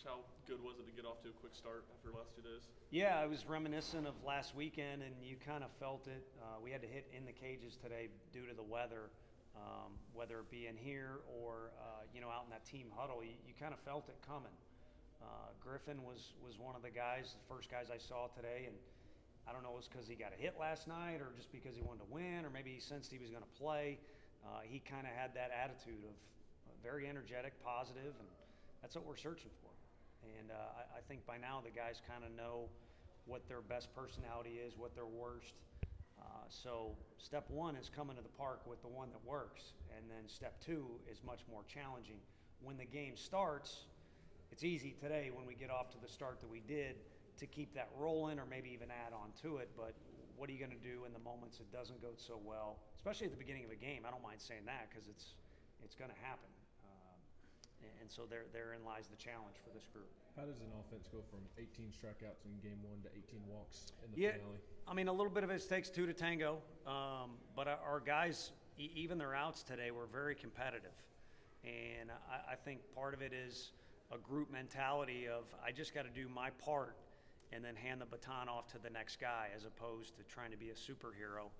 how good was it to get off to a quick start after the last 2 days? Yeah, I was reminiscent of last weekend, and you kind of felt it. We had to hit in the cages today due to the weather, whether it be in here or out in that team huddle. You kind of felt it coming. Griffin was one of the guys, the first guys I saw today, and I don't know if it was because he got a hit last night or just because he wanted to win or maybe he sensed he was going to play. He kind of had that attitude of very energetic, positive, and that's what we're searching for. And I think by now the guys kind of know what their best personality is, what their worst. So step one is coming to the park with the one that works. And then step two is much more challenging. When the game starts, it's easy today when we get off to the start that we did to keep that rolling or maybe even add on to it. But what are you going to do in the moments it doesn't go so well, especially at the beginning of a game? I don't mind saying that because it's going to happen. And so therein lies the challenge for this group. How does an offense go from 18 strikeouts in game one to 18 walks in the finale? I mean, a little bit of it takes two to tango. But our guys, even their outs today, were very competitive. And I think part of it is a group mentality of I just got to do my part and then hand the baton off to the next guy as opposed to trying to be a superhero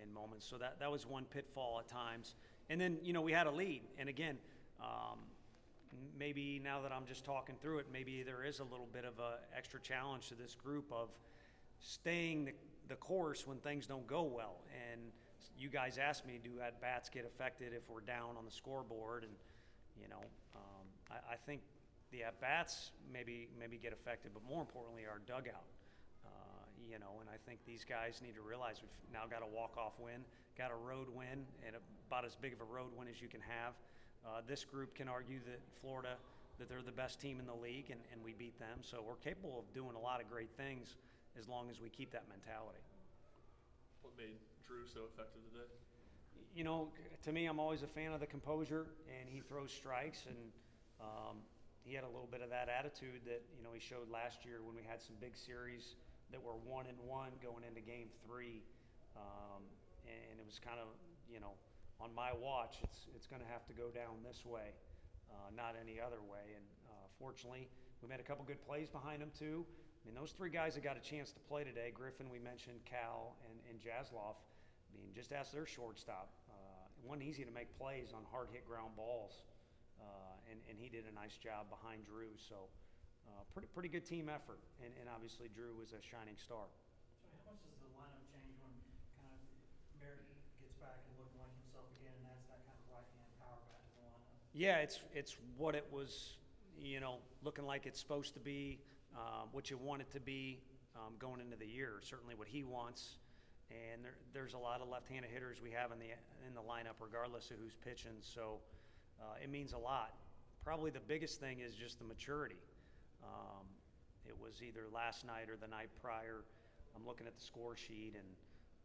in moments. So that was one pitfall at times. And then, we had a lead. And again, maybe now that I'm just talking through it, maybe there is a little bit of a extra challenge to this group of staying the course when things don't go well. And you guys asked me, do at-bats get affected if we're down on the scoreboard? And, I think the at-bats maybe get affected, but more importantly, our dugout. And I think these guys need to realize we've now got a walk-off win, got a road win, and about as big of a road win as you can have. This group can argue that Florida, that they're the best team in the league, and we beat them. So we're capable of doing a lot of great things as long as we keep that mentality. What made Drew so effective today? To me, I'm always a fan of the composure, and he throws strikes, and he had a little bit of that attitude that, he showed last year when we had some big series that were 1-1 going into game 3. And it was kind of, on my watch, it's going to have to go down this way, not any other way. And fortunately, we made a couple good plays behind him too. I mean, those three guys that got a chance to play today, Griffin, we mentioned, Cal, and Jasloff, just ask their shortstop. It wasn't easy to make plays on hard-hit ground balls, and he did a nice job behind Drew. So pretty good team effort, and obviously Drew was a shining star. So how much does the lineup change when kind of Merritt gets back and looking like himself again, and adds that kind of right-hand power back to the lineup? Yeah, it's what it was, looking like it's supposed to be, what you want it to be going into the year. Certainly what he wants, and there's a lot of left-handed hitters we have in the lineup, regardless of who's pitching. So it means a lot. Probably the biggest thing is just the maturity. It was either last night or the night prior. I'm looking at the score sheet, and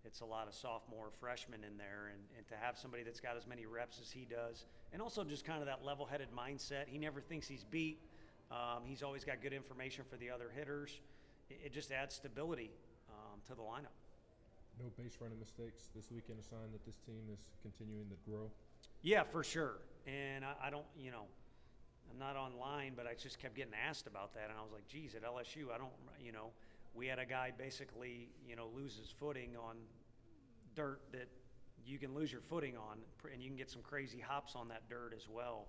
it's a lot of sophomore freshmen in there, and to have somebody that's got as many reps as he does, and also just kind of that level-headed mindset. He never thinks he's beat. He's always got good information for the other hitters. It just adds stability to the lineup. No base running mistakes this weekend, a sign that this team is continuing to grow? Yeah, for sure. And I don't, I'm not online, but I just kept getting asked about that, and I was like, geez, at LSU, I don't, we had a guy basically, lose his footing on dirt that you can lose your footing on, and you can get some crazy hops on that dirt as well.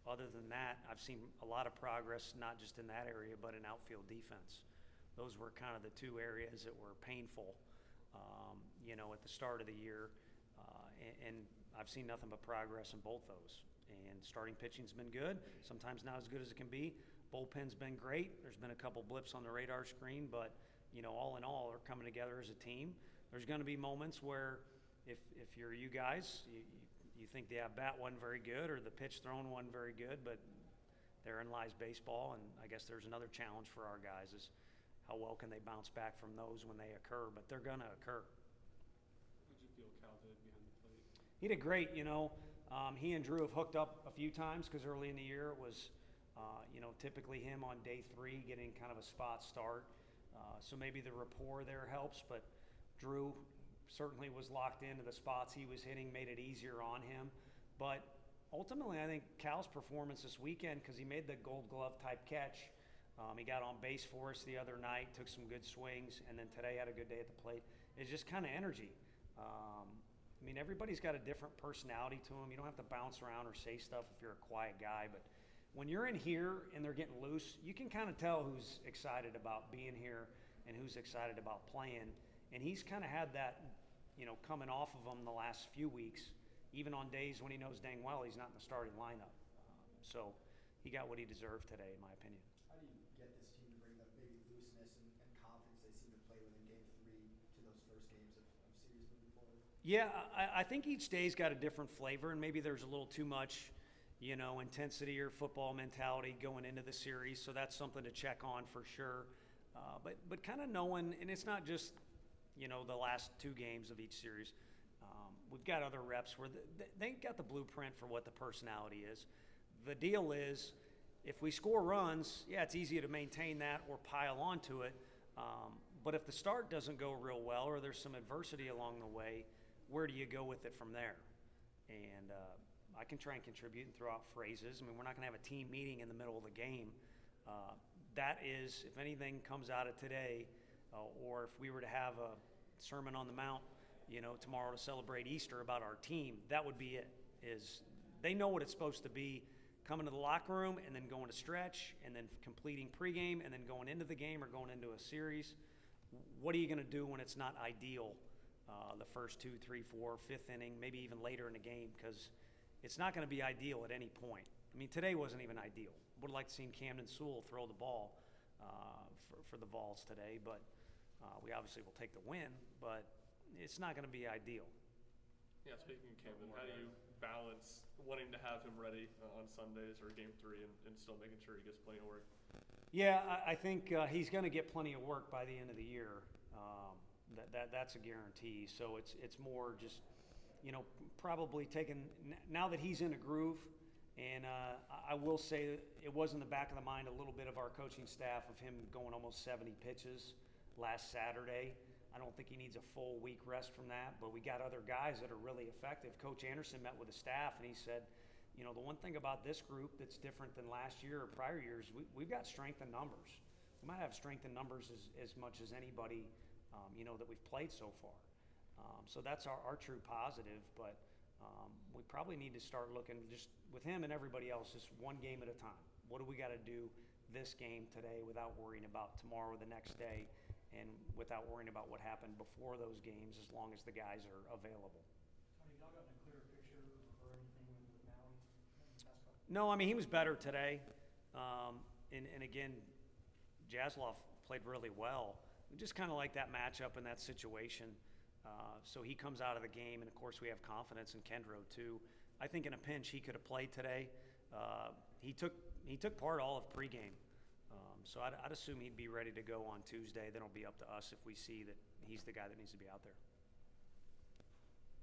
Other than that, I've seen a lot of progress, not just in that area, but in outfield defense. Those were kind of the two areas that were painful, at the start of the year. And I've seen nothing but progress in both those. And starting pitching's been good, sometimes not as good as it can be. Bullpen's been great. There's been a couple blips on the radar screen, but, all in all, they're coming together as a team. There's going to be moments where if you're you guys, you think the at-bat wasn't very good or the pitch thrown wasn't very good, but therein lies baseball, and I guess there's another challenge for our guys is how well can they bounce back from those when they occur, but they're going to occur. How did you feel Cal did behind the plate? He did great, He and Drew have hooked up a few times because early in the year it was, typically him on day 3 getting kind of a spot start. So maybe the rapport there helps, but Drew certainly was locked into the spots he was hitting, made it easier on him. But ultimately, I think Cal's performance this weekend, because he made the Gold Glove type catch. He got on base for us the other night, took some good swings, and then today had a good day at the plate. It's just kind of energy. I mean, everybody's got a different personality to them. You don't have to bounce around or say stuff if you're a quiet guy, but when you're in here and they're getting loose, you can kind of tell who's excited about being here and who's excited about playing. And he's kind of had that, coming off of him the last few weeks, even on days when he knows dang well he's not in the starting lineup. So he got what he deserved today, in my opinion. How do you get this team to bring that maybe looseness and confidence they seem to play with in Game 3 to those first games of series moving forward? Yeah, I think each day's got a different flavor, and maybe there's a little too much, intensity or football mentality going into the series. So that's something to check on for sure. But kind of knowing, and it's not just, the last 2 games of each series. We've got other reps where they got the blueprint for what the personality is. The deal is, if we score runs, yeah, it's easy to maintain that or pile onto it. But if the start doesn't go real well or there's some adversity along the way, where do you go with it from there? And I can try and contribute and throw out phrases. I mean, we're not going to have a team meeting in the middle of the game. That is, if anything comes out of today, or if we were to have a Sermon on the Mount, tomorrow to celebrate Easter about our team, that would be it. Is they know what it's supposed to be, coming to the locker room and then going to stretch and then completing pregame and then going into the game or going into a series. What are you going to do when it's not ideal the first 2, 3, 4, 5th inning, maybe even later in the game, because it's not going to be ideal at any point. I mean, today wasn't even ideal. Would have liked to seen Camden Sewell throw the ball for the Vols today, but we obviously will take the win, but it's not going to be ideal. Yeah, speaking of Camden, how do you balance wanting to have him ready on Sundays or Game 3 and still making sure he gets plenty of work? Yeah, I think he's going to get plenty of work by the end of the year. That's a guarantee. So it's more just, probably taking now that he's in a groove. And I will say that it was in the back of the mind a little bit of our coaching staff of him going almost 70 pitches last Saturday. I don't think he needs a full week rest from that, but we got other guys that are really effective. Coach Anderson met with the staff and he said, the one thing about this group that's different than last year or prior years, we've got strength in numbers. We might have strength in numbers as much as anybody, that we've played so far. So that's our true positive, but we probably need to start looking just with him and everybody else, just one game at a time. What do we got to do this game today without worrying about tomorrow or the next day, and without worrying about what happened before those games, as long as the guys are available. Tony, y'all gotten a clearer picture or anything with Maui in the past couple? No, I mean, he was better today. And again, Jasloff played really well. We just kind of like that matchup and that situation. So he comes out of the game, and of course we have confidence in Kendro too. I think in a pinch he could have played today. He took part all of pregame. So I'd assume he'd be ready to go on Tuesday. Then it'll be up to us if we see that he's the guy that needs to be out there.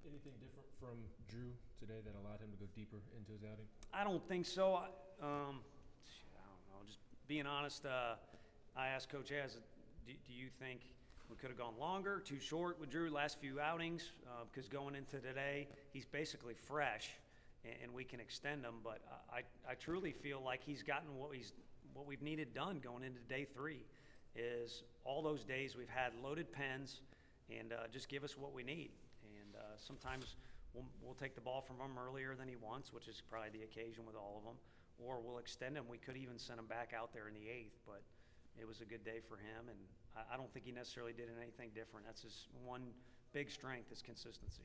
Anything different from Drew today that allowed him to go deeper into his outing? I don't think so. I don't know. Just being honest, I asked Coach Az, do you think we could have gone longer, too short with Drew last few outings? Because going into today, he's basically fresh, and we can extend him. But I truly feel like he's gotten what we've needed done going into day 3. Is all those days we've had loaded pens, and just give us what we need. And sometimes we'll take the ball from him earlier than he wants, which is probably the occasion with all of them, or we'll extend him. We could even send him back out there in the 8th, but it was a good day for him, and I don't think he necessarily did anything different. That's his one big strength is consistency.